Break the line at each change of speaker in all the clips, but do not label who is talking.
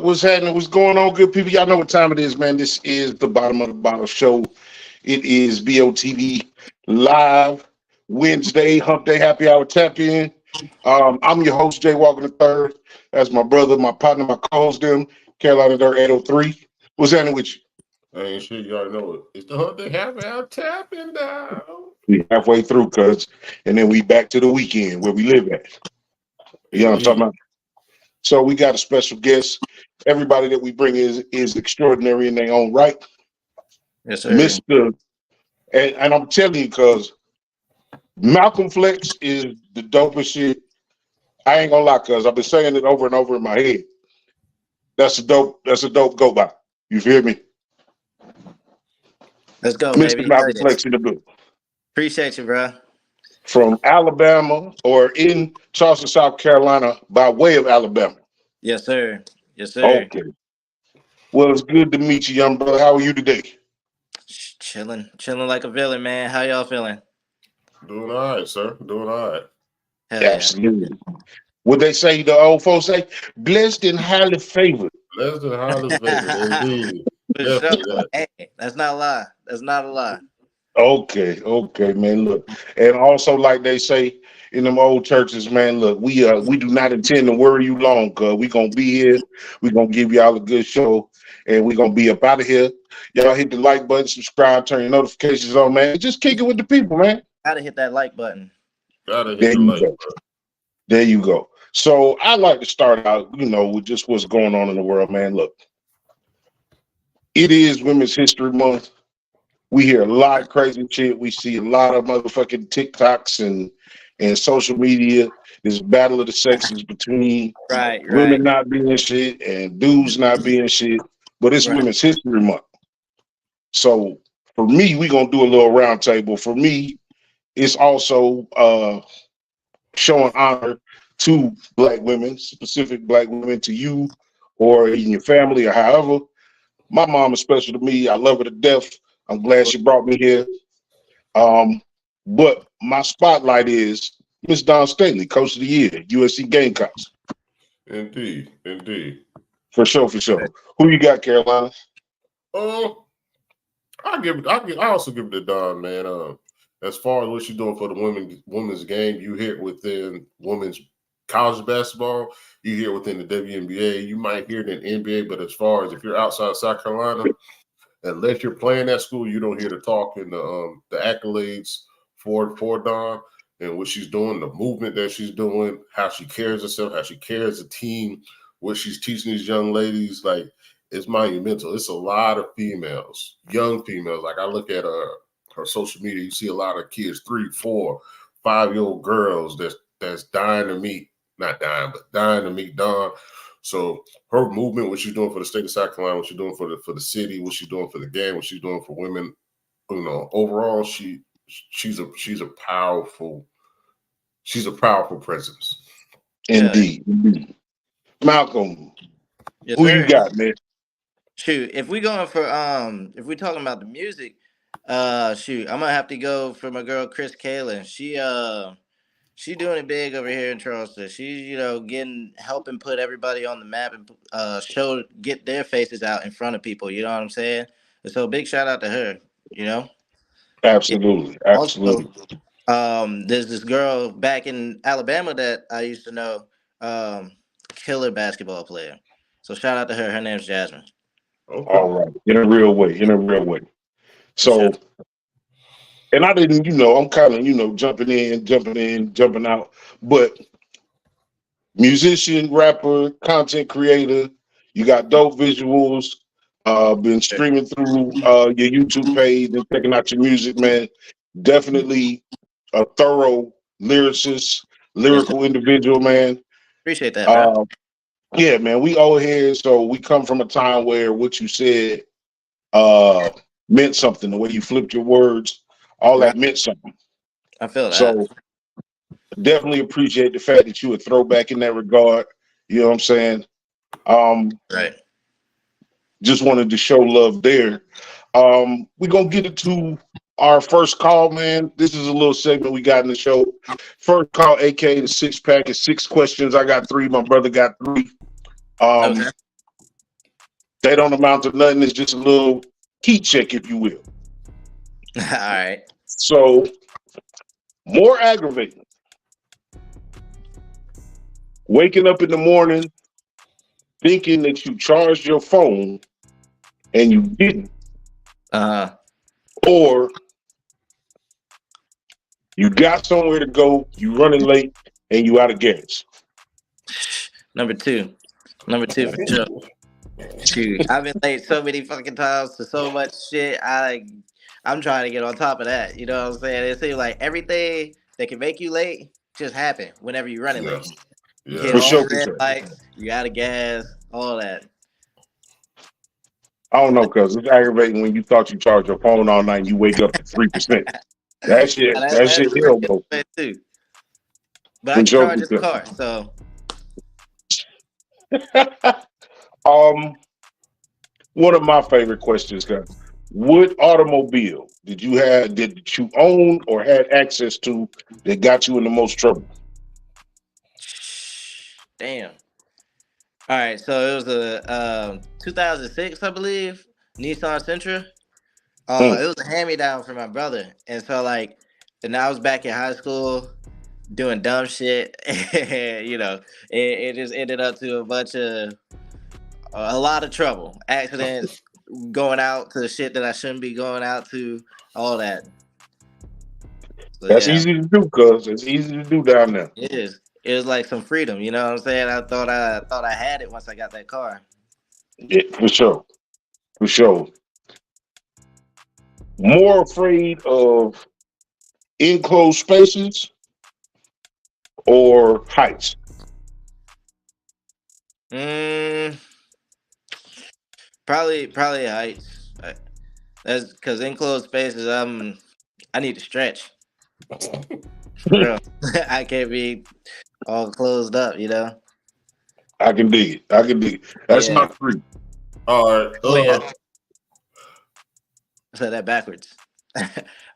up? What's happening? What's going on, good people? Y'all know what time it is, man. This is the Bottom of the Bottle Show. It is BOTB Live Wednesday, Hump Day Happy Hour Tap In. I'm your host, Jay Walker III. That's my brother, my partner, my co-host, them, Carolina Dirt 803. What's happening with you?
Ain't shit, you already know it. It's the Hump Day Happy Hour tapping down.
We halfway through, cuz, and then we back to the weekend where we live at. You know what I'm talking about? So we got a special guest. Everybody that we bring is extraordinary in their own right.
Yes, sir.
Mr. And I'm telling you, cuz Malcolm Flex is the dopest shit. I ain't gonna lie, cuz I've been saying it over and over in my head. That's a dope go by. You feel me?
Let's go,
Mr.
baby.
Malcolm Flex in the building.
Appreciate you, bro.
From Alabama or in Charleston, South Carolina, by way of Alabama.
Yes, sir. Yes, sir.
Okay. Well, it's good to meet you, young brother. How are you today?
Chilling like a villain, man. How y'all feeling?
Doing all right, sir. Doing all right.
Hell
Absolutely. What they say, the old folks say, blessed and highly favored.
Blessed and highly favored, indeed.
Yeah. Sure. Hey, that's not a lie. That's not a lie.
Okay, man. Look, and also like they say in them old churches, man. Look, we do not intend to worry you long, cause we gonna be here. We gonna give y'all a good show, and we gonna be up out of here. Y'all hit the like button, subscribe, turn your notifications on, man. Just kick it with the people, man.
Gotta hit that like button.
Gotta hit the like button.
There you go. So I like to start out, with just what's going on in the world, man. Look, it is Women's History Month. We hear a lot of crazy shit. We see a lot of motherfucking TikToks and social media. This battle of the sexes between women not being shit and dudes not being shit. But it's Women's History Month. So for me, we're going to do a little round table. For me, it's also showing honor to Black women, specific Black women, to you or in your family or however. My mom is special to me. I love her to death. I'm glad she brought me here. But my spotlight is Miss Dawn Staley, Coach of the Year, USC Gamecocks.
Indeed.
For sure. Who you got, Carolina?
I also give it to Dawn, man. As far as what she's doing for the women's game, you hear it within women's college basketball, you hear it within the WNBA, you might hear it in NBA, but as far as if you're outside South Carolina, unless you're playing that school, you don't hear the talk and the accolades for Dawn and what she's doing, the movement that she's doing, how she carries herself, how she carries the team, what she's teaching these young ladies. Like, it's monumental. It's a lot of females, young females. Like, I look at her social media, you see a lot of kids, 3, 4, 5-year-old girls that's dying to meet, not dying, but dying to meet Dawn. So her movement, what she's doing for the state of South Carolina, what she's doing for the city, what she's doing for the game, what she's doing for women, overall, she's a powerful presence.
Indeed. Malcolm,
yes,
who
sir.
you got, man?
Shoot, if we going for if we talking about the music, shoot, I'm gonna have to go for my girl Chris Kalen. She doing it big over here in Charleston. She's, helping put everybody on the map and get their faces out in front of people. You know what I'm saying? And so big shout out to her.
Absolutely.
Also, there's this girl back in Alabama that I used to know, killer basketball player. So shout out to her. Her name's Jasmine.
Okay. All right, in a real way. So. And I didn't, I'm kind of, jumping in, jumping out. But musician, rapper, content creator, you got dope visuals, been streaming through your YouTube page and checking out your music, man. Definitely a thorough lyricist, lyrical individual, man.
Appreciate that, man.
Yeah, man, we old heads, so we come from a time where what you said meant something, the way you flipped your words. All that meant something.
I feel that.
So definitely appreciate the fact that you a throwback in that regard. You know what I'm saying?
Right.
Just wanted to show love there. We're going to get into our first call, man. This is a little segment we got in the show. First call, aka the 6-pack, is 6 questions. I got 3. My brother got 3. They don't amount to nothing. It's just a little heat check, if you will.
All right.
So, more aggravating. Waking up in the morning thinking that you charged your phone and you didn't. Or you got somewhere to go, you running late, and you out of gas.
Number two for sure. Shoot, I've been late so many fucking times to so much shit. I'm trying to get on top of that. You know what I'm saying? It seems like everything that can make you late just happen whenever you're running late. You hit
For
all
sure,
the red lights, you out of gas, all that.
I don't know, cuz it's aggravating when you thought you charged your phone all night and you wake up to 3%. That shit elbow.
Too. But I can charge this car, so
one of my favorite questions, guys. What automobile did you own or had access to that got you in the most trouble?
Damn. All right, so it was a 2006, I believe, Nissan Sentra. It was a hand-me-down for my brother, and so and I was back in high school doing dumb shit. You know, it just ended up to a lot of trouble, accidents, going out to shit that I shouldn't be going out to, all that. So,
that's easy to do, cuz it's easy to do down there.
It is. It was like some freedom, you know what I'm saying? I thought I had it once I got that car.
Yeah, for sure. For sure. More afraid of enclosed spaces or heights?
Probably heights. That's because enclosed spaces, I need to stretch. Real. I can't be all closed up, you know.
I can dig it. That's not free.
All right.
I said that backwards. I'm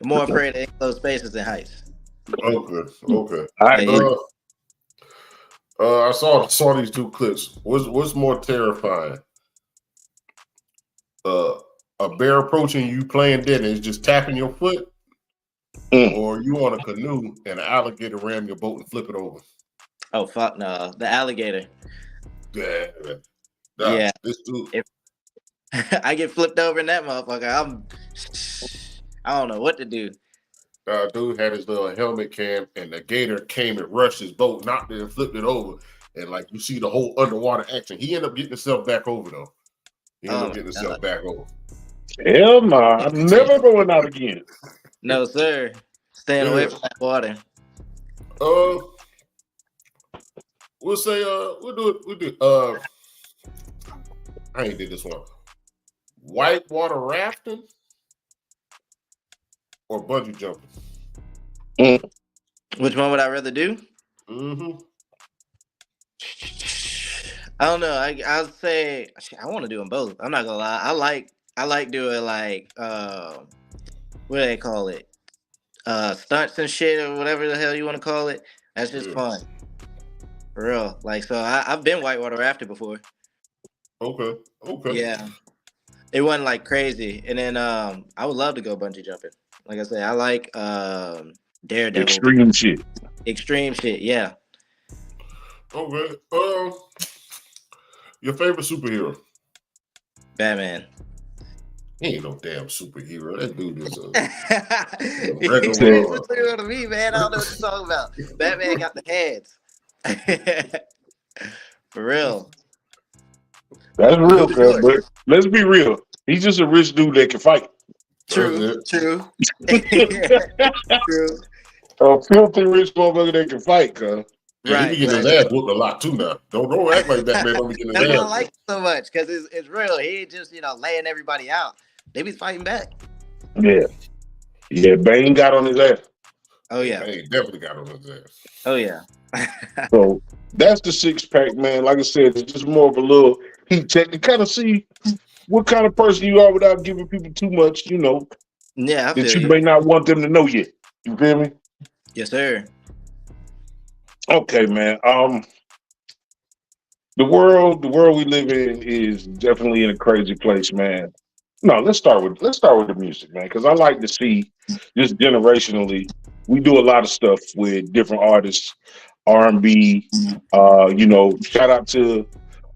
more afraid of enclosed spaces than heights.
Okay.
I agree.
I saw these two clips. What's more terrifying? A bear approaching you playing dead and it's just tapping your foot, or you on a canoe and an alligator ram your boat and flip it over.
Oh fuck no, the alligator.
Yeah. This dude.
If I get flipped over in that motherfucker, I don't know what to do.
Dude had his little helmet cam, and the gator came and rushed his boat, knocked it and flipped it over, and you see the whole underwater action. He ended up getting himself back over though.
Hell no, I'm never going out again.
No sir, staying away from that water.
We'll say we'll do I ain't did this one. Whitewater rafting or bungee jumping?
Which one would I rather do? I don't know. I'll say I want to do them both. I'm not gonna lie. I like doing what do they call it? Stunts and shit or whatever the hell you want to call it. That's just fun. For real. So I've been whitewater rafting before.
Okay.
Yeah. It wasn't crazy. And then I would love to go bungee jumping. Like I said, I like Daredevil. Extreme shit, yeah.
Okay. Your favorite superhero?
Batman.
He ain't no damn superhero. That dude is a
superhero to me, man. I don't know what you're talking about. Batman got the heads. For real.
That's real, cuz. But let's be real. He's just a rich dude that can fight.
True. True.
A filthy rich motherfucker that can fight, cuz.
Yeah, he be getting his ass whooped a lot too now. Don't act like that, man. Don't be getting his ass.
I don't like it so much because it's real. He ain't just laying everybody out. They be fighting back.
Yeah. Bane got on his ass.
Oh yeah.
Bane definitely got on his ass.
Oh yeah.
So that's the 6-pack, man. Like I said, it's just more of a little heat check to kind of see what kind of person you are without giving people too much,
Yeah,
that you may not want them to know yet. You feel me?
Yes, sir.
Okay, man. the world we live in is definitely in a crazy place, man. No, let's start with the music, man, because I like to see just generationally. We do a lot of stuff with different artists, R&B. Shout out to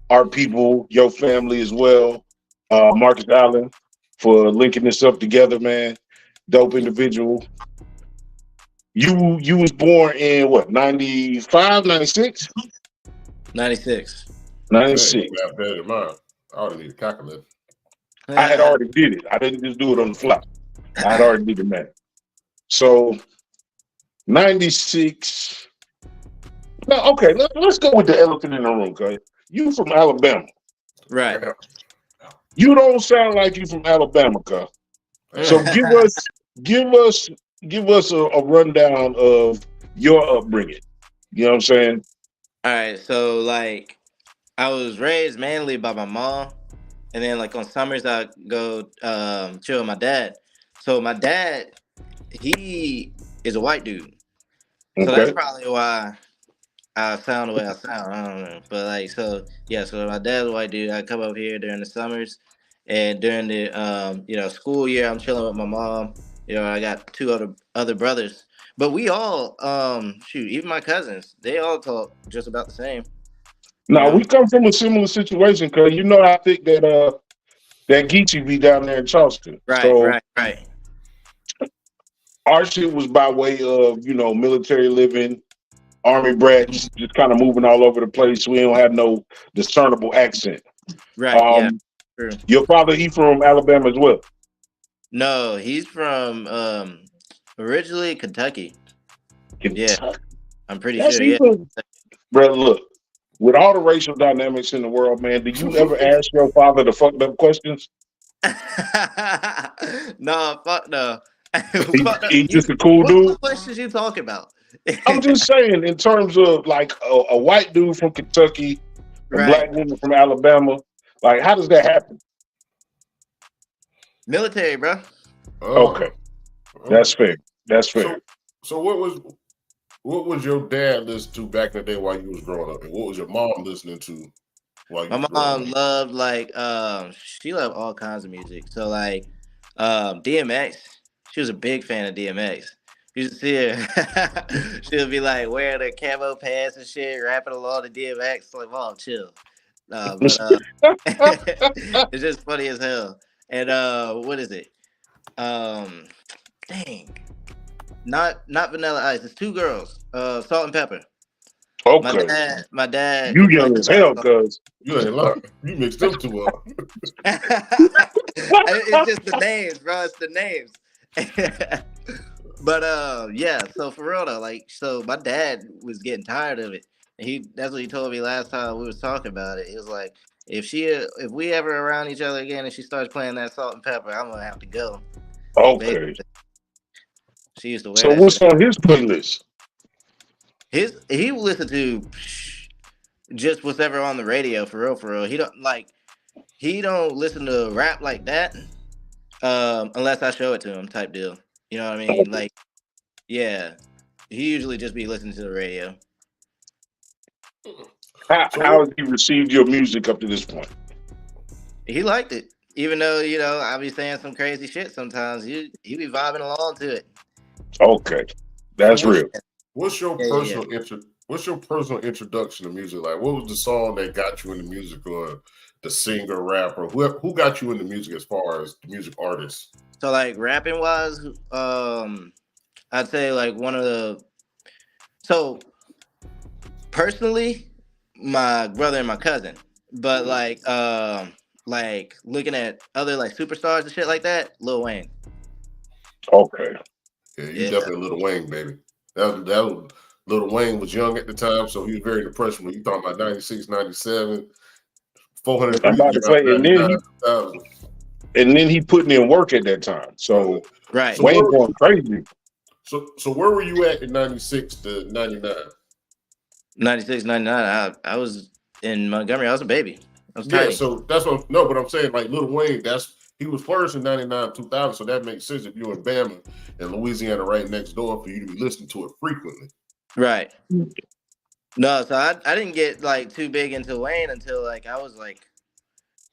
our people, your family as well. Marcus Allen for linking this up together, man. Dope individual. You was born in what, 95, 96?
96.
Man,
96.
you got better than mine. I ought to need a calculator.
I had already did it. I didn't just do it on the fly. I had already did the math. So 96. No, okay, let's go with the elephant in the room, okay? You from Alabama.
Right.
You don't sound like you from Alabama, cuz. So give us a rundown of your upbringing. You know what I'm saying?
All right. So like, I was raised mainly by my mom, and then like on summers I go chill with my dad. So my dad, he is a white dude, so that's
Okay.
probably why I sound the way I sound. I don't know, but like, so yeah. So my dad's a white dude. I come up here during the summers, and during the school year, I'm chilling with my mom. I got two other brothers, but we all even my cousins, they all talk just about the same. You
Now
know.
we come from a similar situation, cuz you know I think that Geechee be down there in Charleston.
Right.
So
Right. Right.
our shit was by way of, military living, army brats, just kind of moving all over the place. We don't have no discernible accent.
Right. Yeah. True.
Your father, he from Alabama as well.
No, he's from originally Kentucky. Yeah,
Kentucky.
I'm pretty
That's
sure. Yeah.
even, bro. Look, with all the racial dynamics in the world, man, do you ever ask your father the fucked up questions?
No, fuck no. Fuck no.
He's just a cool
What
dude.
questions you talking about?
I'm just saying, in terms of like a white dude from Kentucky, a
Right.
black woman from Alabama, like how does that happen?
Military, bro.
Okay, that's fair. That's fair.
So what was your dad listening to back in the day while you was growing up, and what was your mom listening to while you
My
was growing
mom
up?
loved like she loved all kinds of music. So like DMX, she was a big fan of DMX. You should see her. She'll be like wearing her camo pants and shit, rapping along to DMX. Like, mom, chill. But it's just funny as hell. And what is it? Um, dang, not Vanilla Ice. It's two girls. Salt and Pepper.
Okay,
My dad
you young
complained
as
about
hell,
Salt.
cuz.
You ain't lying. You mixed them two up.
It's just the names, bro. It's the names. But yeah. So for real though, like, so my dad was getting tired of it. That's what he told me last time we was talking about it. He was like, if we ever around each other again and she starts playing that Salt and Pepper, I'm gonna have to go.
Okay,
Basically, she used to wear
so
that
what's
shit.
on his playlist?
He would listen to just whatever on the radio, for real, for real. He don't listen to rap like that unless I show it to him, type deal. You know what I mean? Like, yeah, he usually just be listening to the radio.
How has he received your music up to this point?
He liked it, even though I be saying some crazy shit sometimes. He be vibing along to it.
Okay, that's real.
What's your personal introduction to music? Like, what was the song that got you into music, or the singer, rapper, who got you into music as far as the music artist?
So like rapping wise, I'd say like one of the personally, my brother and my cousin. But like looking at other like superstars and shit like that, Lil Wayne.
Okay.
Yeah, you definitely Lil Wayne, baby. That was Lil Wayne was young at the time, so he was very impressionable. You talking about 96, 97, 400
I'm about to say,
99, 2000.
and then he putting in work at that time. So
Right.
So
Wayne going crazy.
So where were you at in 96 to 99?
96, 99. I was in Montgomery. I was a baby. I was tiny.
Yeah, so that's what but I'm saying, like, Lil Wayne, he was first in 99, 2000, so that makes sense if you're in Bama and Louisiana right next door for you to be listening to it frequently.
Right. No, so I didn't get like too big into Wayne until like I was like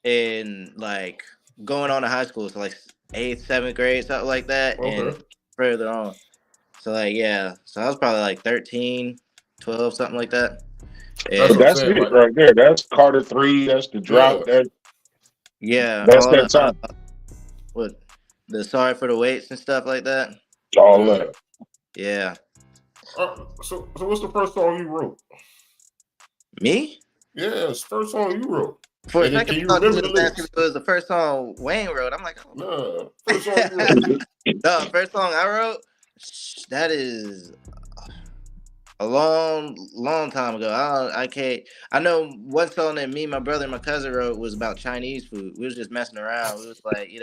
in like going on to high school, so like eighth, seventh grade, something like that, and
Okay,
further on. So like yeah, so I was probably like 13, 12, something like that.
that's
But
what
And
I'm
that's
saying.
it
Like,
right there. That's Carter 3. That's the
yeah,
drought.
yeah,
That's
all
that
the
time.
what the sorry for the waits and stuff like that.
All
yeah.
that.
Yeah,
So what's the first song you wrote?
me.
Yeah, it's the first song you wrote.
For a
And then
second,
can
I
you
thought you
remember the
was asking
lyrics?
if it was the first song Wayne wrote. I'm like, oh.
No, first song you wrote.
No, first song I wrote. That is a long time ago. I can't. I know one song that me, my brother, and my cousin wrote was about Chinese food. We was just messing around. We was like, we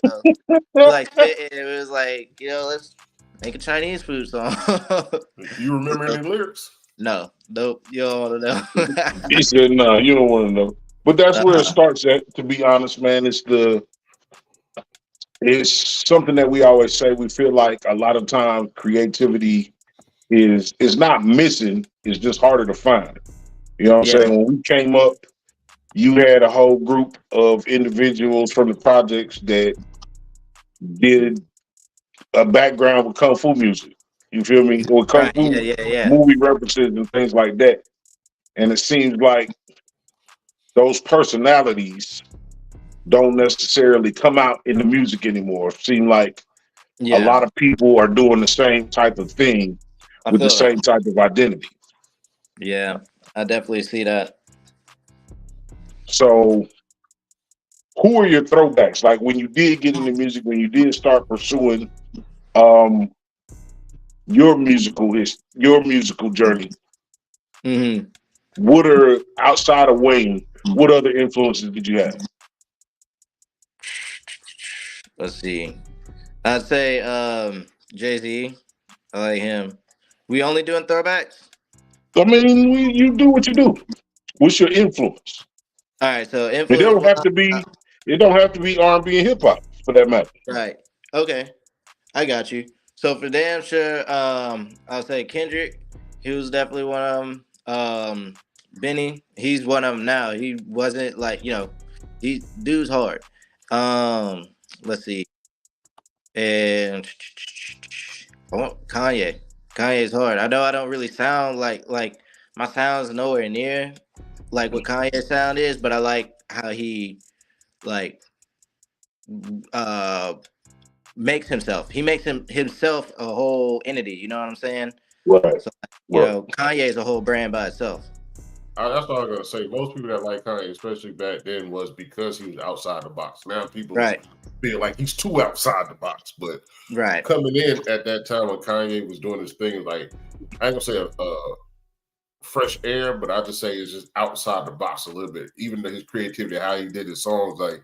like spitting. It was like, let's make a Chinese food song.
You remember any lyrics?
No, nope. You don't want to
He said, "No, you don't want to know." But that's
know.
where it starts at. To be honest, man, it's something that we always say. We feel like a lot of times creativity is not missing. It's just harder to find. You know what I'm
Yeah,
saying? When we came up, you had a whole group of individuals from the projects that did a background with kung fu music. You feel me? Or kung
right. Yeah,
fu
yeah.
movie references and things like that. And it seems like those personalities don't necessarily come out in the music anymore. It seems like a
Yeah,
lot of people are doing the same type of thing
I
with the
feel
same
that.
type of identity.
Yeah, I definitely see that.
So, who are your throwbacks? Like when you did get into music, when you did start pursuing um, your musical journey,
Hmm.
what are outside of Wayne? What other influences did you have?
Let's see. I'd say Jay-Z. I like him. We only doing throwbacks?
I mean, you do what you do. What's your influence?
All right, so
It
influence
don't
wise,
have to be. It don't have to be R&B and hip hop for that matter.
right. Okay, I got you. So for damn sure, I'll say Kendrick. He was definitely one of them. Benny, he's one of them now. He wasn't like, he dude's hard. Um, let's see. And Kanye. Kanye's hard. I know I don't really sound like my sound's nowhere near like what Kanye's sound is, but I like how he like uh makes himself. He makes himself a whole entity. You know what I'm saying?
Right.
So
Right.
Kanye is a whole brand by itself.
That's all I'm gonna say. Most people that like Kanye, especially back then, was because he was outside the box. Now people
Right.
feel like he's too outside the box. But
Right.
coming in at that time when Kanye was doing his thing, like I ain't gonna say a fresh air, but I just say it's just outside the box a little bit. Even though his creativity, how he did his songs, like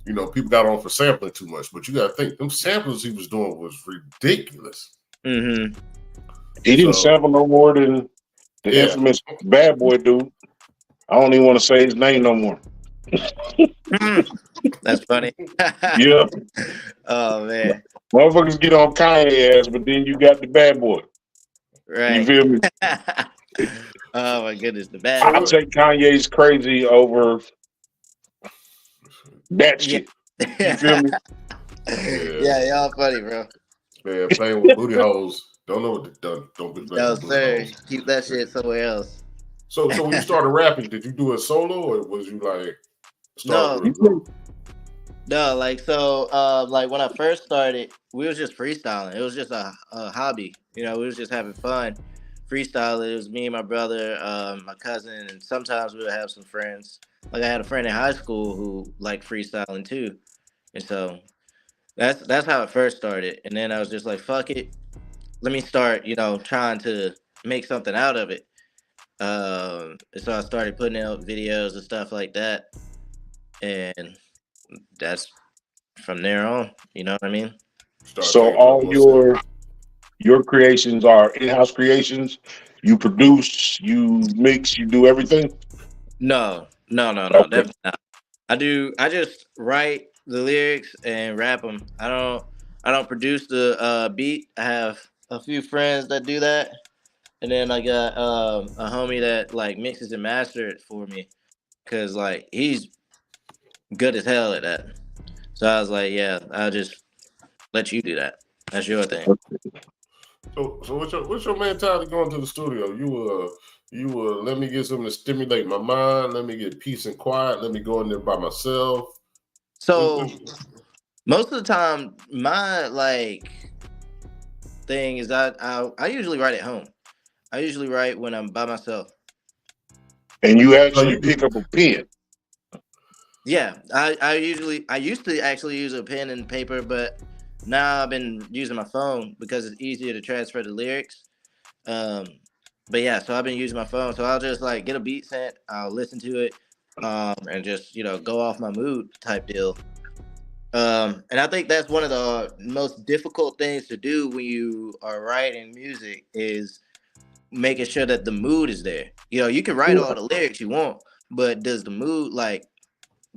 people got on for sampling too much. But you gotta think them samples he was doing was ridiculous.
Mm-hmm.
He didn't
So
sample no more than the
yeah,
infamous Bad Boy dude. I don't even want to say his name no more.
That's funny.
Yeah,
Oh man.
motherfuckers get on Kanye ass, but then you got the Bad Boy. You
Right.
feel me?
Oh my goodness, the bad
I'll
so
boy.
take Kanye's crazy over that
Yeah.
shit. You feel me?
yeah,
Yeah, y'all funny, bro.
man, playing with booty holes. Don't know what to do. Don't be playing
No,
with booty
sir.
holes.
Keep that shit somewhere else.
So when you started rapping, did you do it solo or was you like start
No,
with a
You
group?
no, like so like when I first started, we was just freestyling. It was just a hobby. We was just having fun. Freestyling. It was me and my brother, my cousin, and sometimes we would have some friends. Like I had a friend in high school who liked freestyling too. And so that's how it first started. And then I was just like, fuck it. Let me start, trying to make something out of it. And so I started putting out videos and stuff like that. And that's from there on. You know what I mean?
Start
So
taking it up
all
one step.
your creations are in-house creations. You produce, you mix, you do everything.
No, no, no, no,
Okay.
definitely not. I just write the lyrics and rap them. I don't produce the beat. I have a few friends that do that. and then I got a homie that like mixes and masters it for me, cause like he's good as hell at that. So I was like, yeah, I'll just let you do that. That's your thing.
So what's your mentality going to the studio? You let me get something to stimulate my mind. Let me get peace and quiet. Let me go in there by myself.
So most of the time, my like thing is that I usually write at home. I usually write when I'm by myself.
And you actually pick up a pen.
Yeah, I used to actually use a pen and paper, but now I've been using my phone because it's easier to transfer the lyrics. Um, but yeah, so I've been using my phone, so I'll just like get a beat sent, I'll listen to it, and just go off my mood type deal. And I think that's one of the most difficult things to do when you are writing music is making sure that the mood is there. You can write all the lyrics you want, but does the mood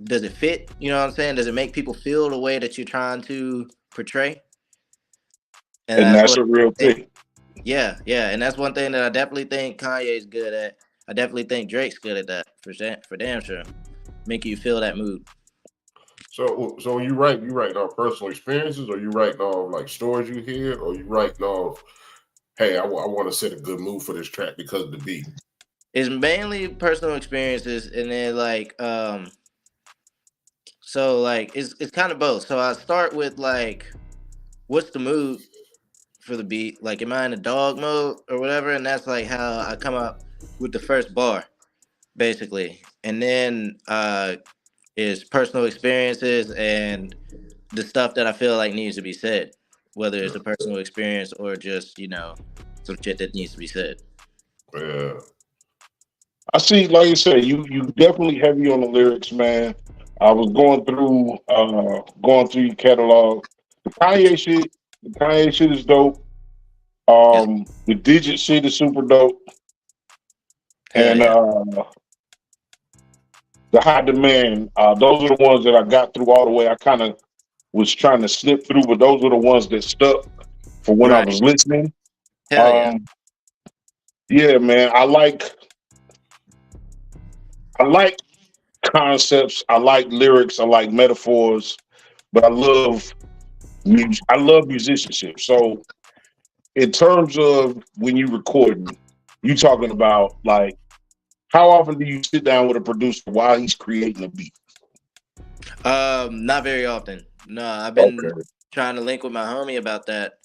does it fit? You know what I'm saying? Does it make people feel the way that you're trying to portray?
And that's a real thing.
Yeah, and that's one thing that I definitely think Kanye's good at. I definitely think Drake's good at that for damn sure. Make you feel that mood.
So when you writing off personal experiences, or you writing off like stories you hear, or you writing off, hey, I want to set a good mood for this track because of the beat.
It's mainly personal experiences, and then so like it's kind of both. So I start with like, what's the mood for the beat? Like, am I in a dog mode or whatever? And that's like how I come up with the first bar, basically. And then is personal experiences and the stuff that I feel like needs to be said, whether it's a personal experience or just some shit that needs to be said.
Yeah.
I see, like you said, you definitely heavy on the lyrics, man. I was going through your catalog. The Kanye shit is dope.
Yes.
The Digit shit is super dope.
Hell
And
yeah.
the High Demand, those are the ones that I got through all the way. I kind of was trying to snip through, but those were the ones that stuck for when I
Right.
was listening.
Hell yeah.
Yeah, man. I like concepts. I like lyrics. I like metaphors. But I love musicianship. So in terms of when you recording, you talking about like how often do you sit down with a producer while he's creating a beat?
Not very often. No, I've been
Okay.
trying to link with my homie about that.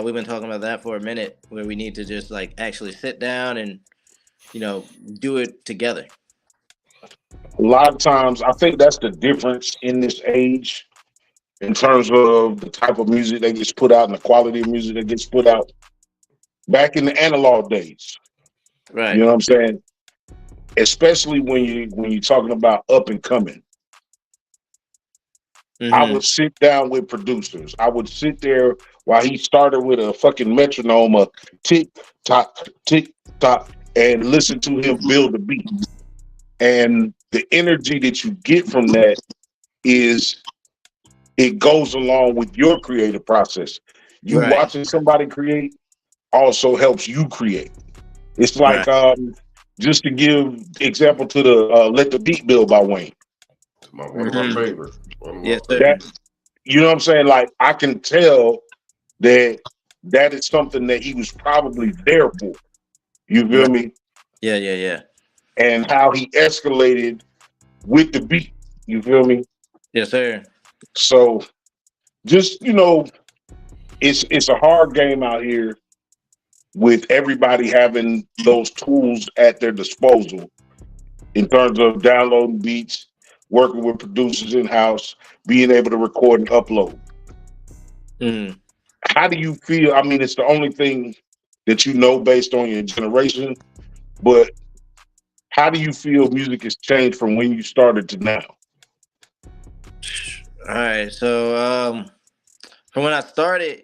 We've been talking about that for a minute, where we need to just like actually sit down and do it together.
A lot of times, I think that's the difference in this age in terms of the type of music that gets put out and the quality of music that gets put out. Back in the analog days, you
Right.
know what I'm saying? Especially when you're talking about up and coming. I
Mm-hmm.
would sit down with producers. I would sit there while he started with a fucking metronome, a tick tock, and listen to him build a beat. And the energy that you get from that is it goes along with your creative process. You
Right.
watching somebody create also helps you create. It's like
Right.
just to give example to the "Let the Beat Build" by Wayne.
One of my
Mm-hmm.
favorites. One of my
Yes, sir.
That, you know what I'm saying? Like I can tell that that is something that he was probably there for. You feel
Right.
me?
Yeah.
And how he escalated with the beat. You feel me?
Yes, sir.
So just it's a hard game out here with everybody having those tools at their disposal in terms of downloading beats, working with producers in house, being able to record and upload.
Mm-hmm.
How do you feel? I mean, it's the only thing that you know based on your generation, but how do you feel music has changed from when you started to now?
All right. So from when I started,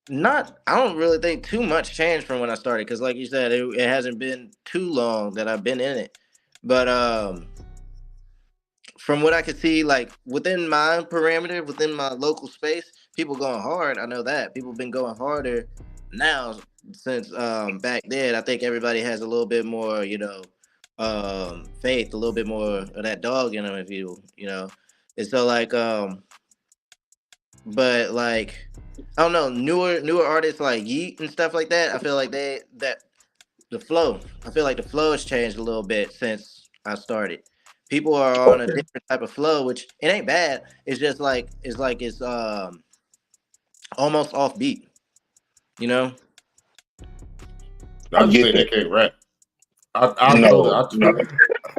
not I don't really think too much changed from when I started, because like you said, it hasn't been too long that I've been in it. But from what I could see, like within my within my local space, people going hard. I know that people been going harder now since back then, I think everybody has a little bit more, faith, a little bit more of that dog in them, if you know. And so like but like I don't know, newer artists like Yeet and stuff like that. I feel like the flow. I feel like the flow has changed a little bit since I started. People are on a
Okay.
different type of flow, which it ain't bad. It's just like it's almost offbeat, you know?
I
I just
get
think they
that.
can't rap. I totally,
No, no.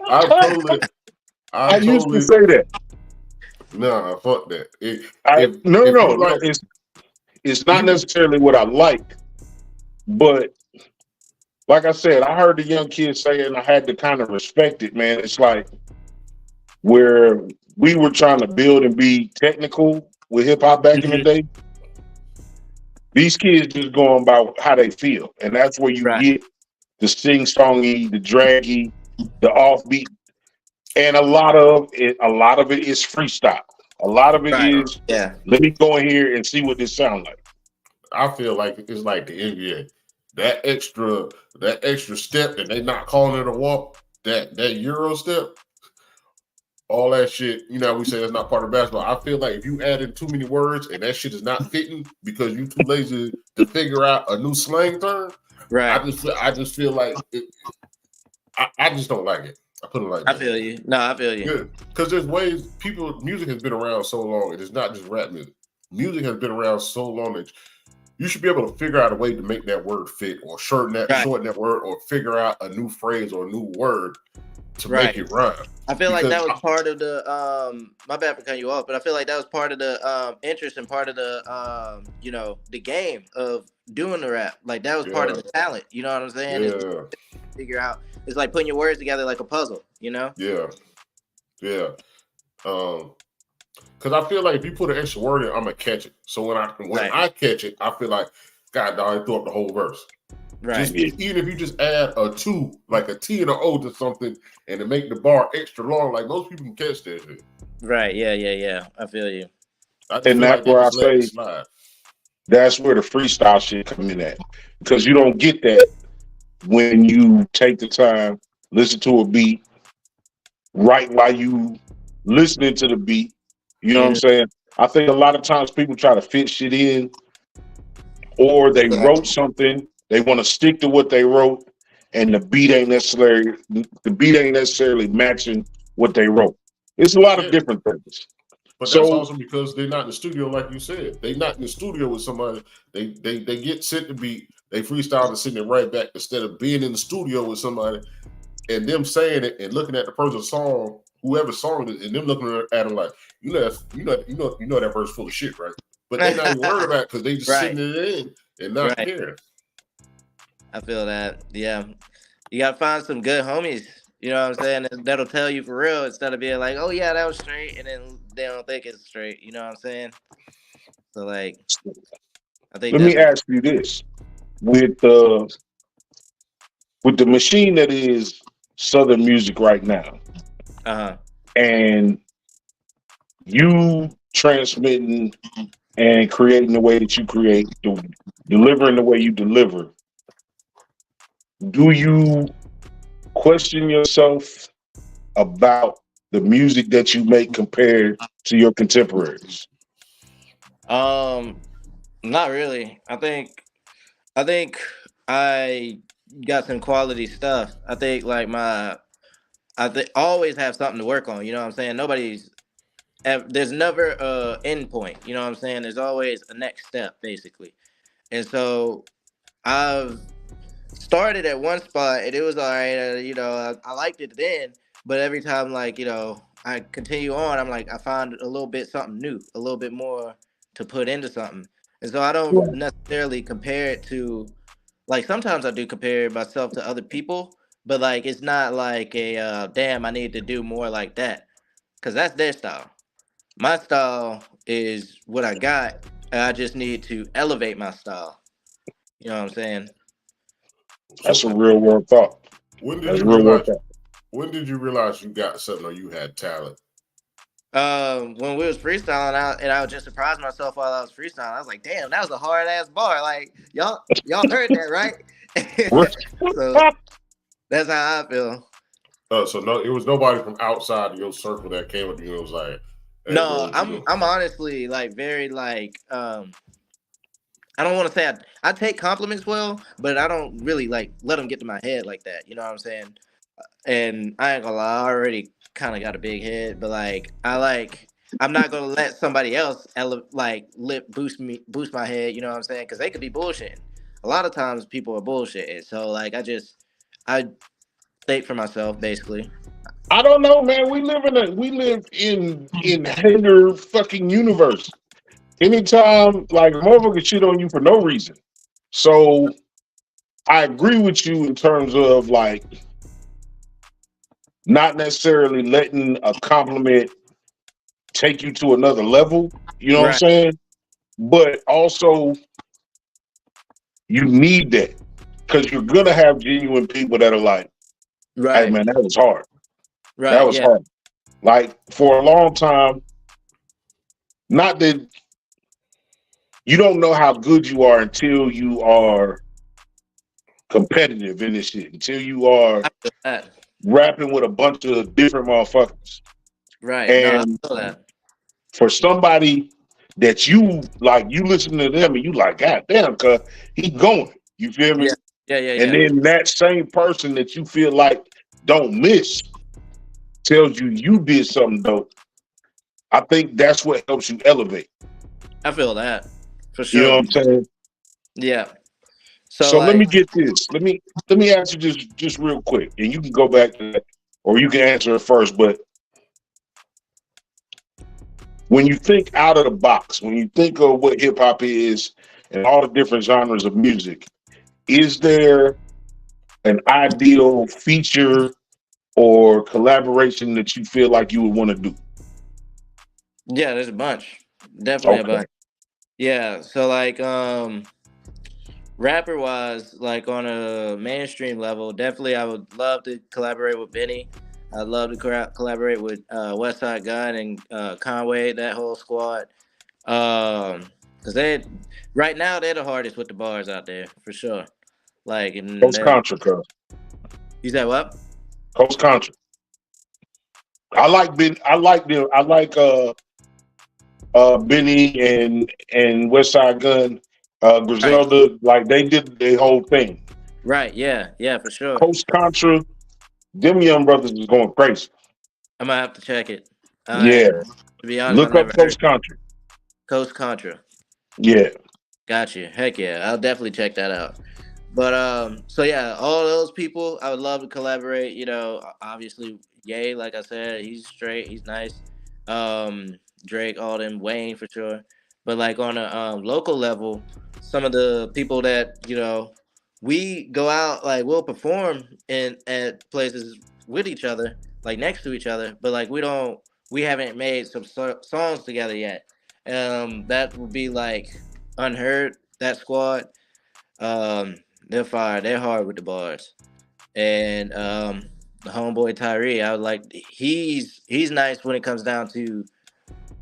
I totally,
I
I
used to
totally,
say that.
nah, fuck that.
I no,
If
no,
you
no.
like,
It's not
you,
necessarily what I like, but like I said, I heard the young kids say it, and I had to kind of respect it, man. It's like where we were trying to build and be technical with hip hop back in the
Mhm.
day. These kids just going about how they feel, and that's where you
Right.
get the sing-songy, the draggy, the offbeat, and a lot of it is freestyle. A lot of it
Right.
is
Yeah.
let me go in here and see what this sound like.
I feel like it's like the NBA. That extra step that they not calling it a walk, that Euro step, all that shit, we say that's not part of basketball. I feel like if you add in too many words and that shit is not fitting because you too lazy to figure out a new slang term,
Right.
I just feel like I just don't like it. I put it like
I
that.
feel you. No, I feel you.
Yeah, because there's ways music has been around so long, and it's not just rap music. Music has been around so long that you should be able to figure out a way to make that word fit, or
Right.
shorten that word, or figure out a new phrase or a new word to make
Right.
it rhyme.
I feel like
Because
that was part of the my bad for cutting you off, but I feel like that was part of the interest and part of the the game of doing the rap. Like that was part of
yeah,
the talent. You know what I'm saying? Is
yeah,
figure out it's like putting your words together like a puzzle, you know?
yeah, yeah. Because I feel like if you put an extra word in, I'm gonna catch it. So when
Right.
I catch it, I feel like God, dog, I threw up the whole verse.
Right.
Just even if you just add a two, like a T and an O to something, and to make the bar extra long, like most people can catch that shit.
Right. Yeah. I feel you.
I just
And
feel
that's
like they
where I
just let it
say
slide.
that's where the freestyle shit come in at. Because you don't get that when you take the time, listen to a beat, right while you listening to the beat. You know what I'm
Mhm.
saying? I think a lot of times people try to fit shit in, or they
Yeah.
wrote something, they want to stick to what they wrote, and the beat ain't necessarily matching what they wrote. It's a lot of
Yeah,
different things.
but that's
So
also because they're not in the studio, like you said. They not in the studio with somebody. They get sent the beat, they freestyle and send it right back instead of being in the studio with somebody and them saying it and looking at the person's song, whoever song it, and them looking at them like, that verse full of shit, right? But they not even worried about it because they just
Right.
sitting it in and not
Right.
caring.
I feel that. Yeah. You gotta find some good homies. You know what I'm saying? That'll tell you for real instead of being like, "Oh yeah, that was straight," and then they don't think it's straight. You know what I'm saying? So like, I think
let
that's
me
important.
ask you this: with the machine that is Southern music right now,
Uh
and you transmitting and creating the way that you create, delivering the way you deliver, do you question yourself about the music that you make compared to your contemporaries?
huh. Not really. I think I got some quality stuff. I think like always have something to work on. You know what I'm saying? There's never a end point. You know what I'm saying? There's always a next step, basically. And so I've started at one spot and it was all right. I liked it then, but every time I continue on, I'm like I find a little bit something new, a little bit more to put into something. And so I don't necessarily compare it to like sometimes I do compare myself to other people, but like it's not like a damn I need to do more like that because that's their style. My style is what I got, and I just need to elevate my style. You know what I'm saying?
That's a
So
real world thought.
when did
That's
you
real world
realize
thought.
when did you realize you got something or you had talent?
When we was freestyling out, and I would just surprise myself while I was freestyling. I was like, "Damn, that was a hard ass bar." Like y'all heard that, right? So that's how I feel.
So no, it was nobody from outside of your circle that came up to you and was like, "Hey, bro,
No,
what you
I'm
doing?"
I'm honestly like very like I don't want to say I take compliments well, but I don't really like let them get to my head like that. You know what I'm saying? And I ain't gonna lie, I already kind of got a big head, but I'm not gonna let somebody else lip boost my head. You know what I'm saying? Because they could be bullshitting. A lot of times people are bullshitting, so like I state for myself basically.
I don't know, man. We live in hater fucking universe. Anytime like a motherfucker shit on you for no reason. So I agree with you in terms of like not necessarily letting a compliment take you to another level. You know what I'm
Right,
saying? But also you need that because you're gonna have genuine people that are like, "Hey,
right,
man, that was hard. That
right.
was
Yeah,
hard." Like for a long time, not that you don't know how good you are until you are competitive in this shit, until you are
I feel that.
rapping with a bunch of different motherfuckers.
Right. No, I
And
feel that.
for somebody that you listen to them and you like, God damn, cuz he going. You feel me?
Yeah, yeah, yeah,
And
yeah.
then that same person that you feel like don't miss tells you did something dope. I think that's what helps you elevate.
I feel that for
You know
sure.
what I'm saying?
Yeah. So
So let me
like,
get this. Let me ask you just real quick, and you can go back to that, or you can answer it first. But when you think out of the box, when you think of what hip hop is and all the different genres of music, is there an ideal feature or collaboration that you feel like you would want to do?
yeah, there's a bunch. Definitely a
Okay.
bunch. Yeah. So like, rapper wise, like on a mainstream level, definitely I would love to collaborate with Benny. I'd love to collaborate with West Side Gun and Conway, that whole squad. Cause they right now they're the hardest with the bars out there for sure. Like, and
Coast
then
Contra, cuz.
you said what?
Coast Contra. I like Ben. I like them. I like Benny and West Side Gun,
Right,
Griselda. Like they did the whole thing.
right, yeah, yeah, for sure.
Coast Contra, them young brothers is going crazy.
I'm gonna have to check it.
Yeah,
To be honest, I
look
never
up
heard
Coast Contra.
Coast Contra.
Yeah,
Got you. Heck yeah, I'll definitely check that out. But so yeah, all those people I would love to collaborate. You know, obviously Ye, like I said, he's straight, he's nice. Drake, all them, Wayne for sure. But like on a local level, some of the people that we go out like we'll perform in at places with each other, like next to each other, but like we haven't made some songs together yet. That would be like Unheard, that squad. Um, they're fire. They're hard with the bars. And the homeboy Tyree, I would like. He's nice when it comes down to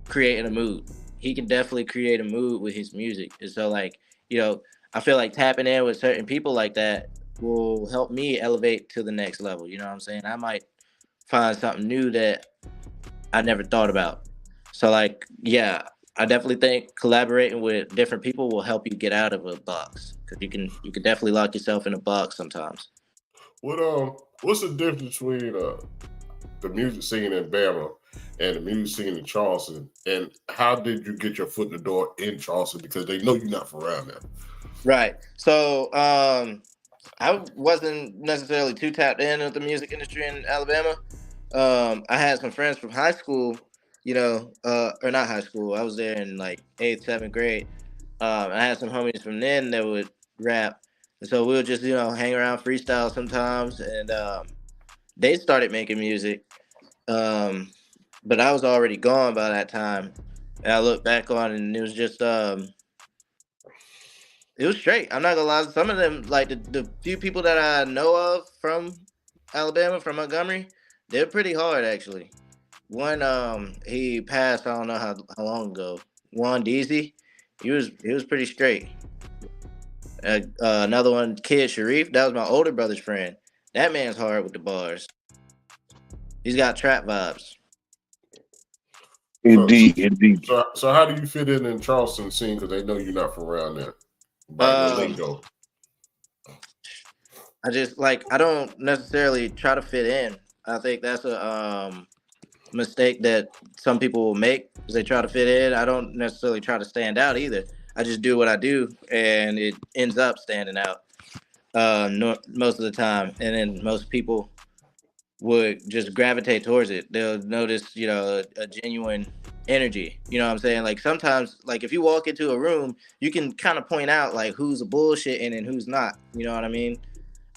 creating a mood. He can definitely create a mood with his music. And so like I feel like tapping in with certain people like that will help me elevate to the next level. You know what I'm saying? I might find something new that I never thought about. So like, yeah, I definitely think collaborating with different people will help you get out of a box because you can definitely lock yourself in a box sometimes.
What's the difference between the music scene in Bama and the music scene in Charleston? And how did you get your foot in the door in Charleston? Because they know you're not from around there.
Right. So I wasn't necessarily too tapped in with the music industry in Alabama. I had some friends from high school, or not high school. I was there in like eighth, seventh grade. I had some homies from then that would rap, and so we would just hang around freestyle sometimes. And they started making music, um, but I was already gone by that time. And I look back on it, and it was just it was straight. I'm not gonna lie. Some of them, like the few people that I know of from Alabama, from Montgomery, they're pretty hard actually. he passed. I don't know how long ago. One DZ, he was pretty straight. Another one, Kid Sharif. That was my older brother's friend. That man's hard with the bars. He's got trap vibes.
Indeed, indeed.
So how do you fit in Charleston scene? Because they know you're not from around there. By the lingo.
I just I don't necessarily try to fit in. I think that's a mistake that some people will make because they try to fit in. I don't necessarily try to stand out either. I just do what I do, and it ends up standing out most of the time. And then most people would just gravitate towards it. They'll notice, a genuine energy. You know what I'm saying? Like sometimes, like if you walk into a room, you can kind of point out like who's a bullshitting and who's not. You know what I mean?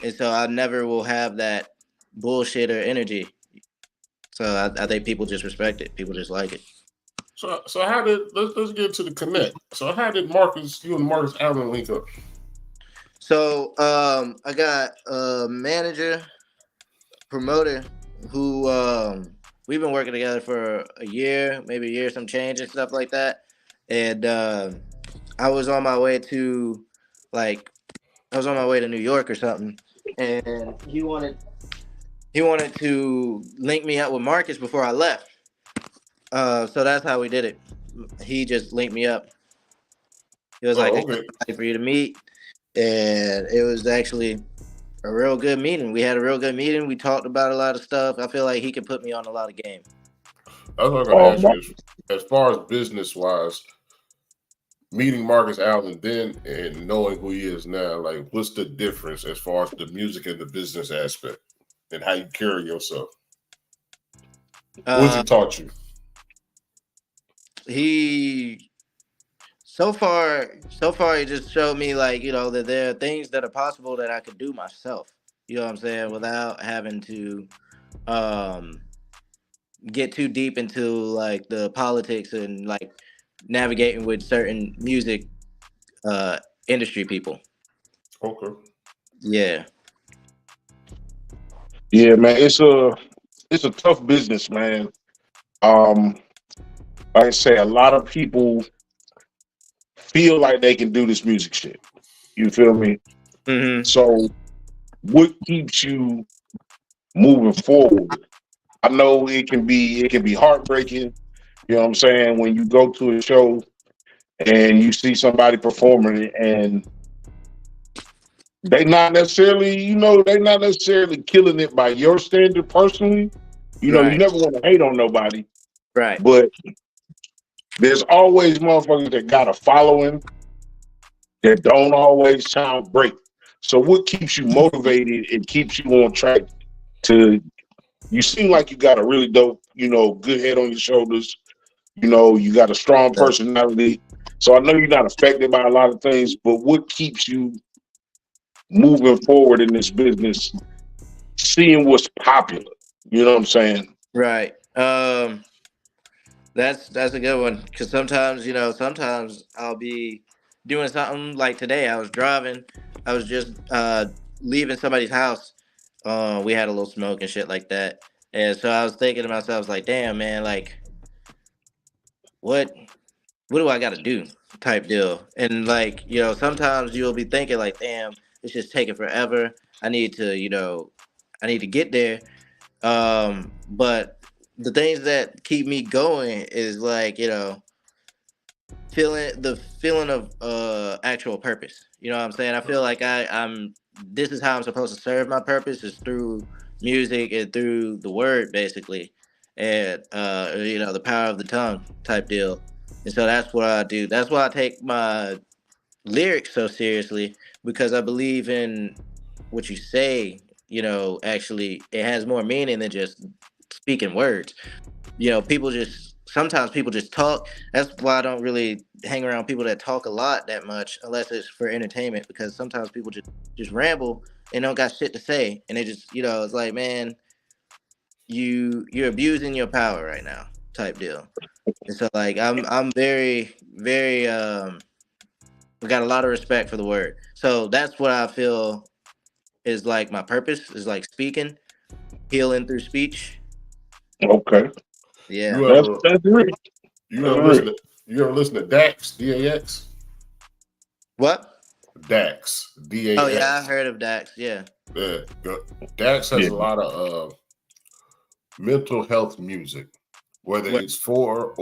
And so I never will have that bullshit or energy. So I think people just respect it. People just like it.
So how did let's get to the connect. So how did you and Marcus Allen link up?
So I got a manager, promoter who we've been working together for a year, maybe a year, some change and stuff like that. And I was on my way to New York or something, and he wanted to link me up with Marcus before I left. So that's how we did it. He just linked me up. It was okay for you to meet, and it was actually a real good meeting. We had a real good meeting. We talked about a lot of stuff. I feel like he can put me on a lot of game.
That's what I'm going to ask you. As far as business-wise, meeting Marcus Allen then and knowing who he is now, like what's the difference as far as the music and the business aspect and how you carry yourself? What's he taught you?
So far he just showed me that there are things that are possible that I could do myself. You know what I'm saying? Without having to get too deep into like the politics and like navigating with certain music industry people.
Okay.
Yeah.
Yeah, man. It's a tough business, man. Like I say, a lot of people feel like they can do this music shit. You feel me?
Mm-hmm.
So what keeps you moving forward? I know it can be heartbreaking, you know what I'm saying, when you go to a show and you see somebody performing and they not necessarily killing it by your standard personally. You know, you never want to hate on nobody.
Right.
But there's always motherfuckers that got a following that don't always sound great. So what keeps you motivated and keeps you on track you seem like you got a really dope, good head on your shoulders. You got a strong personality. So I know you're not affected by a lot of things, but what keeps you moving forward in this business, seeing what's popular? You know what I'm saying?
Right. That's a good one, because sometimes I'll be doing something like today. I was driving. I was just leaving somebody's house. We had a little smoke and shit like that. And so I was thinking to myself, like, damn, man, like, what do I got to do type deal? And like, sometimes you'll be thinking like, damn, it's just taking forever. I need to get there. But the things that keep me going is like, feeling of actual purpose. You know what I'm saying? I feel like this is how I'm supposed to serve my purpose, is through music and through the word, basically. And the power of the tongue type deal. And so that's what I do. That's why I take my lyrics so seriously, because I believe in what you say. Actually, it has more meaning than just speaking words. Sometimes people just talk. That's why I don't really hang around people that talk a lot that much, unless it's for entertainment, because sometimes people just ramble and don't got shit to say, and they just, it's like, man, you're abusing your power right now type deal. And so like I'm very, very I got a lot of respect for the word. So that's what I feel is like my purpose, is like speaking, healing through speech.
Okay.
Yeah.
You ever
That's real.
you
That's
ever
real.
listen to Dax, DAX?
What?
Dax, DAX.
Oh yeah, I heard of Dax. Yeah.
Yeah. Dax has
Yeah.
a lot of mental health music, whether
What?
it's for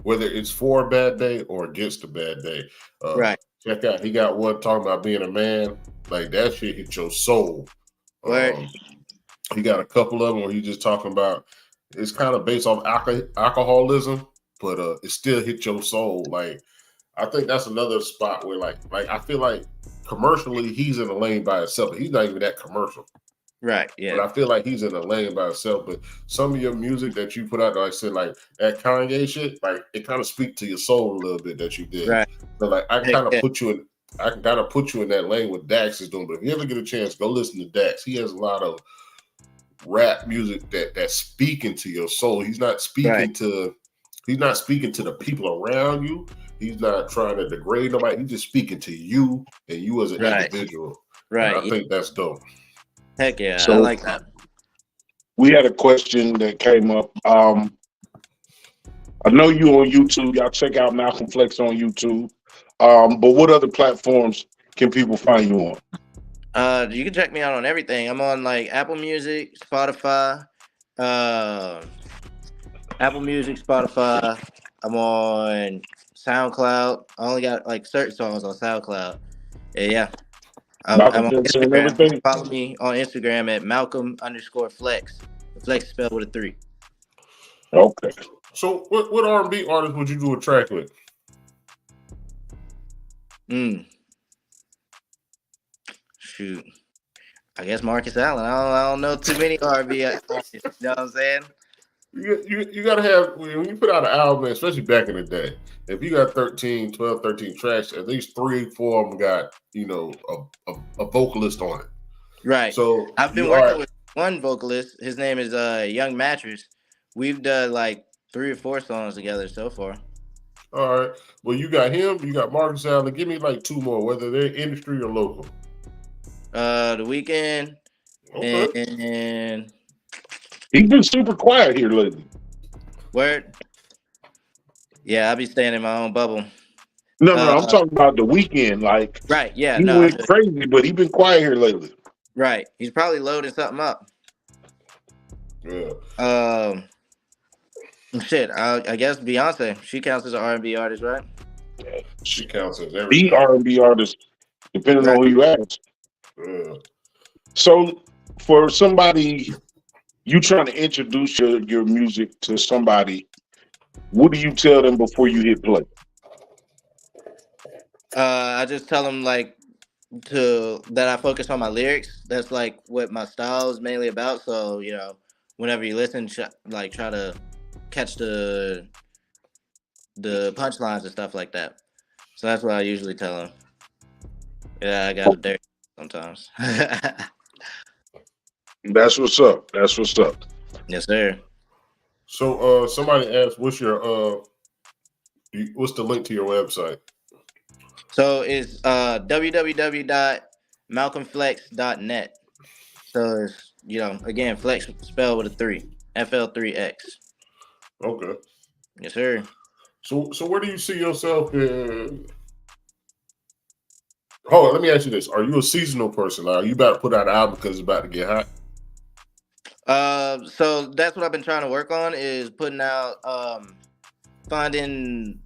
a bad day or against a bad day.
Right.
Check out, he got one talking about being a man. Like that shit hit your soul.
Word.
He got a couple of them where he's just talking about it's kind of based off alcoholism, but it still hit your soul. Like I think that's another spot where like I feel like commercially he's in a lane by himself, but he's not even that commercial.
Right.
But
Yeah.
I feel like he's in a lane by himself. But some of your music that you put out, like I said, like that Kanye shit, like it kind of speaks to your soul a little bit that you did.
Right.
So like I can
Heck
kind of
yeah.
put you in that lane what Dax is doing. But if you ever get a chance, go listen to Dax. He has a lot of rap music that's speaking to your soul. He's not speaking to the people around you. He's not trying to degrade nobody. He's just speaking to you and you as an individual.
Right.
And I think that's dope.
Heck yeah.
So-
I like that.
We had a question that came up. I know you on YouTube. Y'all check out Malcolm Flex on YouTube. But what other platforms can people find you on?
You can check me out on everything. I'm on like Apple Music, Spotify, I'm on SoundCloud. I only got like certain songs on SoundCloud. Yeah. I'm
Malcolm
on
Flex and
Instagram.
everything?
Follow me on Instagram at Malcolm_Flex. The Flex is spelled with a 3.
Okay.
So what R&B artist would you do a track with?
Shoot. I guess Marcus Allen. I don't know too many R&B artists. You know what I'm saying?
You got to have, when you put out an album, especially back in the day, if you got 13 tracks, at least 3, 4 of them got, a vocalist on it.
Right.
So
I've been working with one vocalist. His name is Young Mattress. We've done like 3 or 4 songs together so far.
All right. Well, you got him. You got Marcus Allen. Give me like 2 more, whether they're industry or local.
The Weeknd.
Okay.
And
He's been super quiet here lately.
Word. Yeah, I'll be staying in my own bubble.
No, I'm talking about the weekend. Like,
right, yeah,
he went crazy, but he's been quiet here lately.
Right, he's probably loading something up.
Yeah.
Shit. I guess Beyonce. She counts as an R&B artist, right?
Yeah, she counts as everything.
The R&B artist, depending on who you ask.
Yeah.
So, for somebody, you trying to introduce your music to somebody, what do you tell them before you hit play?
I just tell them like that I focus on my lyrics. That's like what my style is mainly about. So whenever you listen, try to catch the punchlines and stuff like that. So that's what I usually tell them. Yeah, I got a dirty sometimes.
That's what's up. That's what's up.
Yes, sir.
So somebody asked, what's the link to your website?
So it's www.malcolmflex.net. So it's again, Flex spelled with a 3, FL3X.
Okay.
Yes, sir.
So where do you see yourself in? Hold on, let me ask you this: are you a seasonal person? Like, are you about to put out an album because it's about to get hot?
So that's what I've been trying to work on, is putting out, finding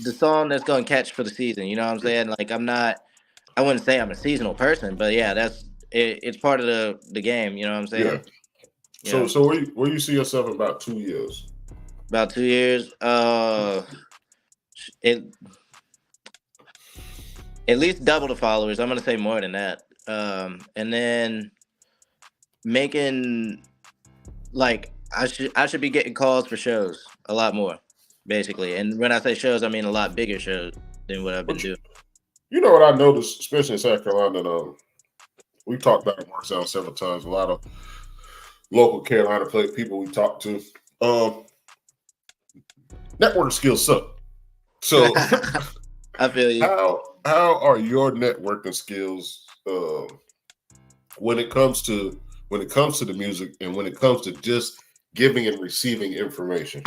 the song that's going to catch for the season. You know what I'm saying? Like, I wouldn't say I'm a seasonal person, but yeah, it's part of the game. You know what I'm saying?
Yeah. So where you see yourself in about 2 years?
About 2 years. At least double the followers. I'm gonna say more than that. And then making, like, I should be getting calls for shows a lot more, basically. And when I say shows, I mean a lot bigger shows than what I've been doing.
You know what I noticed, especially in South Carolina, we talked about it Marcel several times. A lot of local Carolina people we talked to. Network skills suck. So
I feel you.
How are your networking skills when it comes to the music and when it comes to just giving and receiving information?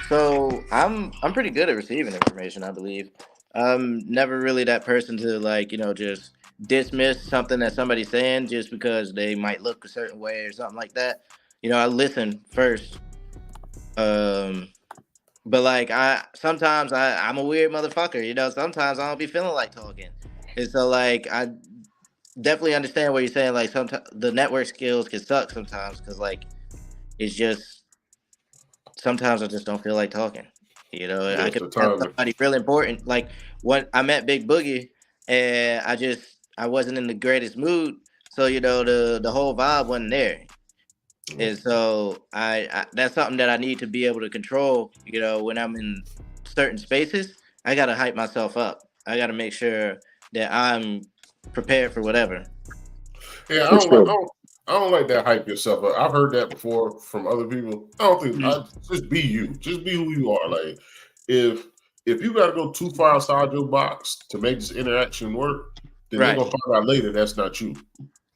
So I'm pretty good at receiving information, I believe. I'm never really that person to like, just dismiss something that somebody's saying just because they might look a certain way or something like that. I listen first. Um but like I'm a weird motherfucker, sometimes I don't be feeling like talking. And so like I definitely understand what you're saying. Like sometimes the network skills can suck sometimes because like it's just sometimes I just don't feel like talking. I
Yes,
could
the
have
time.
somebody really important. Like when I met Big Boogie, and I wasn't in the greatest mood. So the whole vibe wasn't there, and so I that's something that I need to be able to control. When I'm in certain spaces, I gotta hype myself up. I gotta make sure that I'm prepared for whatever.
Yeah,
For sure.
I don't like that hype yourself up. I've heard that before from other people. I don't think
Mhm.
just be you. Just be who you are. Like if you gotta go too far outside your box to make this interaction work, then they're
Right,
gonna find out later that's not you.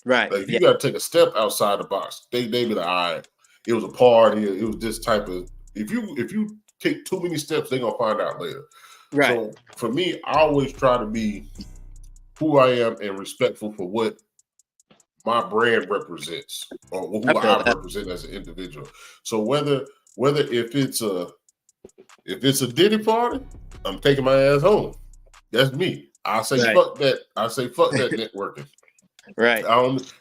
right,
Like if
yeah,
you gotta take a step outside the box, they be like, all right, it was a party, it was this type of if you take too many steps, they're gonna find out later.
right.
So for me, I always try to be who I am and respectful for what my brand represents or
I
who
feel
I
that.
represent as an individual. So whether if it's a Diddy party, I'm taking my ass home. That's me. I say
Right,
fuck that. I say fuck that networking.
right,
I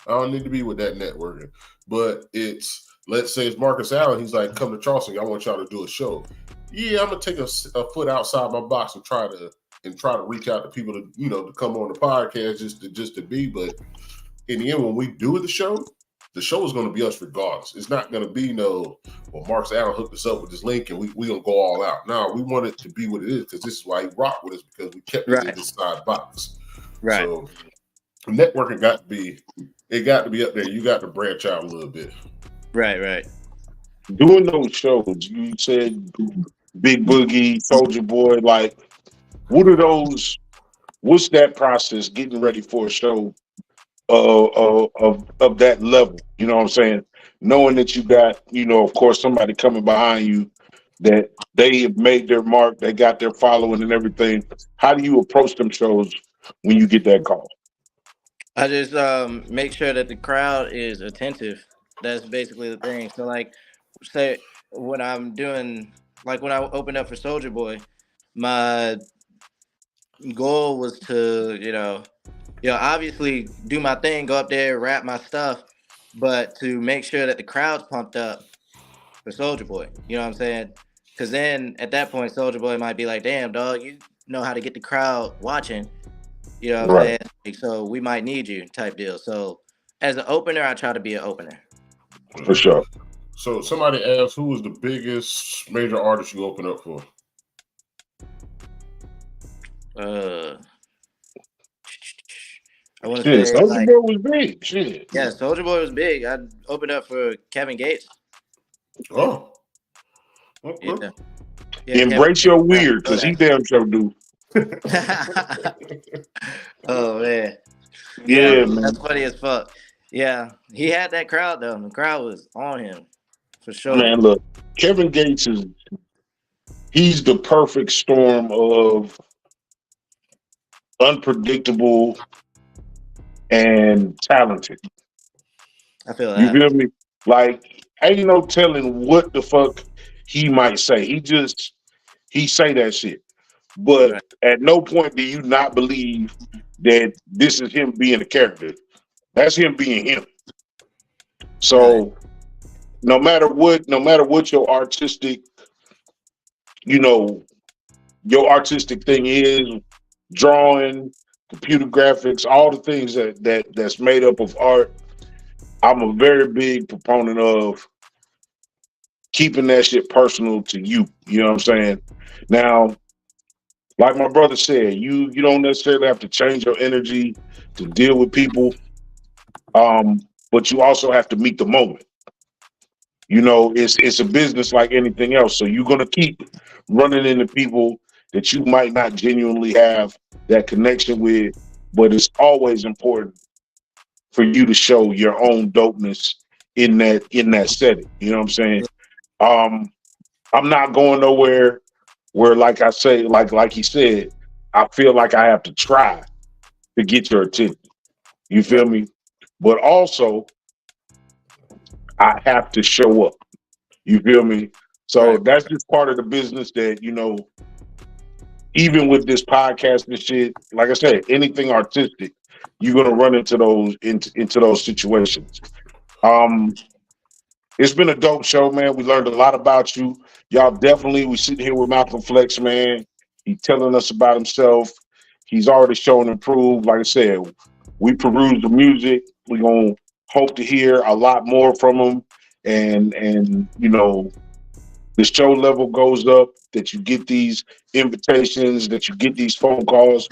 don't need to be with that networking. But it's let's say it's Marcus Allen. He's like, come to Charleston. I want y'all to do a show. Yeah, I'm gonna take a foot outside my box and try to reach out to people to come on the podcast just to be. But in the end, when we do the show is going to be us regardless. It's not going to be well, Marcus Allen hooked us up with this link and we going to go all out. No, we want it to be what it is because this is why he rocked with us because we kept it in
right,
this side box.
right.
So networking got to be up there. You got to branch out a little bit.
Right.
Doing those shows, you said Big Boogie, Soldier Boy, like, what are those? What's that process getting ready for a show of that level? You know what I'm saying? Knowing that you got, of course, somebody coming behind you that they have made their mark, they got their following and everything. How do you approach them shows when you get that call?
I just make sure that the crowd is attentive. That's basically the thing. So like, say when I'm doing like when I opened up for Soldier Boy, my goal was to obviously do my thing, go up there, rap my stuff, but to make sure that the crowd's pumped up for Soldier Boy. You know what I'm saying? Because then at that point, Soldier Boy might be like, "Damn, dog, you know how to get the crowd watching." You know what I'm
Right,
saying? Like, so we might need you type deal. So as an opener, I try to be an opener.
for sure.
So somebody asked, who was the biggest major artist you opened up for?
Uh, I want to
Shit,
say
Soldier
like,
Boy was big. Shit.
yeah, Soldier Boy was big. I opened up for Kevin Gates.
Oh, okay.
Yeah, yeah, Kevin
Embrace
Gates.
your
I
weird,
know
because he damn sure do.
that. Oh man, yeah,
Yeah,
that's
man.
funny as fuck. Yeah, he had that crowd though. The crowd was on him for sure.
Man, look, Kevin Gates he's the perfect storm of unpredictable and talented.
I feel
You
that.
feel me? Like, ain't no telling what the fuck he might say. He say that shit. But
Right,
at no point do you not believe that this is him being a character. That's him being him.
right,
So no matter what you know, your artistic thing is, drawing, computer graphics, all the things that's made up of art. I'm a very big proponent of keeping that shit personal to you. You know what I'm saying? Now, like my brother said, you don't necessarily have to change your energy to deal with people, but you also have to meet the moment. It's a business like anything else. So you're gonna keep running into people that you might not genuinely have that connection with, but it's always important for you to show your own dopeness in that setting. You know what I'm saying? I'm not going nowhere where, like I say, like he said, I feel like I have to try to get your attention. You feel me? But also, I have to show up. You feel me? So that's just part of the business that, you know, even with this podcast and shit, like I said, anything artistic, you're gonna run into those situations. It's been a dope show, man. We learned a lot about you. Y'all definitely, we sitting here with Malcolm Flex, man. He's telling us about himself. He's already showing improved. Like I said, we peruse the music. We're gonna hope to hear a lot more from him. And you know, the show level goes up, that you get these invitations, that you get these phone calls.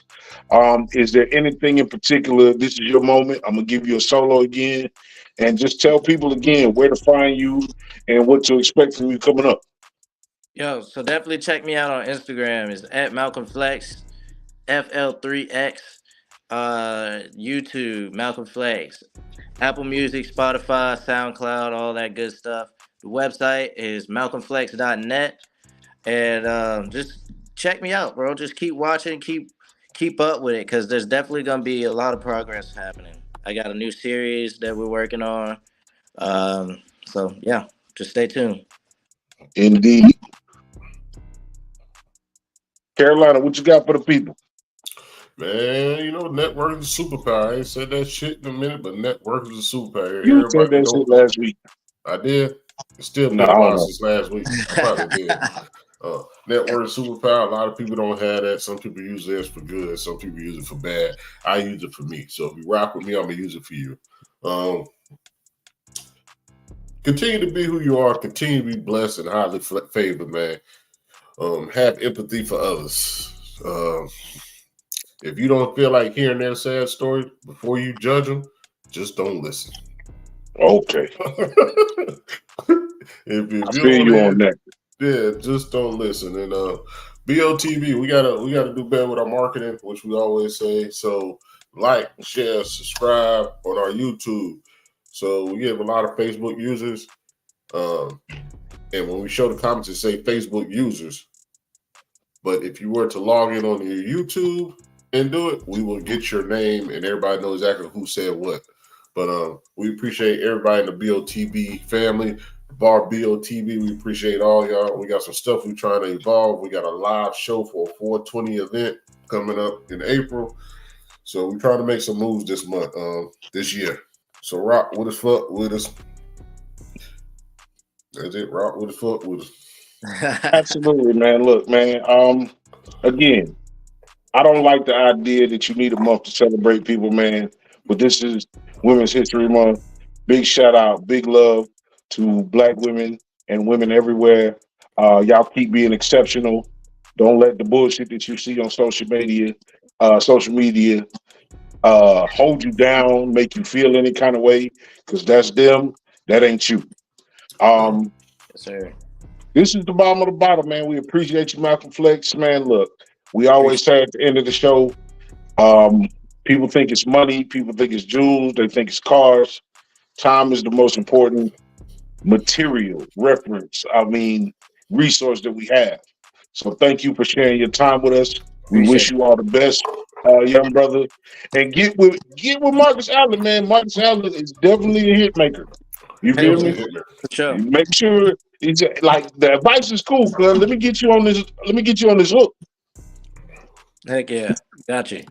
Is there anything in particular? This is your moment. I'm gonna give you a solo again, and just tell people again where to find you and what to expect from you coming up.
Yo, so definitely check me out on Instagram. It's at Malcolm Flex, FL3X. YouTube, Malcolm Flex. Apple Music, Spotify, SoundCloud, all that good stuff. The website is malcolmflex.net. And just check me out, bro. Just keep watching, keep up with it, because there's definitely gonna be a lot of progress happening. I got a new series that we're working on. So yeah, just stay tuned.
Indeed. Carolina, what you got for the people?
Man, you know, network is a superpower. I ain't said that shit in a minute, but network is a superpower.
You said that shit last week.
I did. It's still been a while since last week. I probably did. Network is superpower. A lot of people don't have that. Some people use this for good. Some people use it for bad. I use it for me. So if you rock with me, I'm going to use it for you. Continue to be who you are. Continue to be blessed and highly favored, man. Have empathy for others. If you don't feel like hearing their sad story before you judge them, just don't listen.
Okay.
if you
feel you on that.
Yeah, just don't listen. And BOTB, we gotta do better with our marketing, which we always say. So like, share, subscribe on our YouTube. So we have a lot of Facebook users. And when we show the comments, it say Facebook users. But if you were to log in on your YouTube and do it, we will get your name and everybody knows exactly who said what. But we appreciate everybody in the BOTB family, Bar BOTB. We appreciate all y'all. We got some stuff we're trying to evolve. We got a live show for a 420 event coming up in April. So we're trying to make some moves this month, this year. So rock with us, fuck with us. That's it. Rock with us, fuck with us.
Absolutely, man. Look, man. Again, I don't like the idea that you need a month to celebrate people, man. But this is Women's History Month. Big shout out, big love to Black women and women everywhere. Y'all keep being exceptional. Don't let the bullshit that you see on social media hold you down, make you feel any kind of way, because that's them. That ain't you.
Yes, sir.
This is the bottom of the bottom, man. We appreciate you, Malcolm Flex. Man, look, we always say at the end of the show, people think it's money, people think it's jewels, they think it's cars. Time is the most important material, resource that we have. So thank you for sharing your time with us. We wish you all the best, young brother. And get with Marcus Allen, man. Marcus Allen is definitely a hit maker. You feel me?
For sure.
Make sure it's like the advice is cool, cuz let me get you on this hook.
Heck yeah. Gotcha.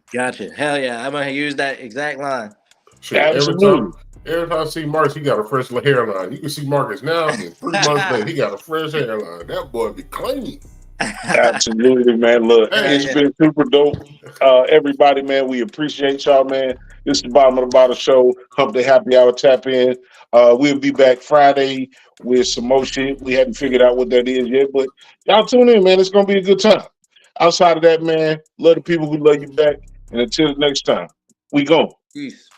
Hell yeah. I'm gonna use that exact line.
Shit, absolutely.
Every time I see Marcus, he got a fresh hairline. You can see Marcus now, and 3 months later, he got a fresh hairline. That boy be clean.
Absolutely, man. Look, it's been super dope. Everybody, man, we appreciate y'all, man. This is the Bottom of the Bottle Show. Hump Day Happy Hour Tap In. We'll be back Friday with some more shit. We haven't figured out what that is yet, but y'all tune in, man. It's going to be a good time. Outside of that, man, love the people who love you back. And until the next time, we go.
Peace.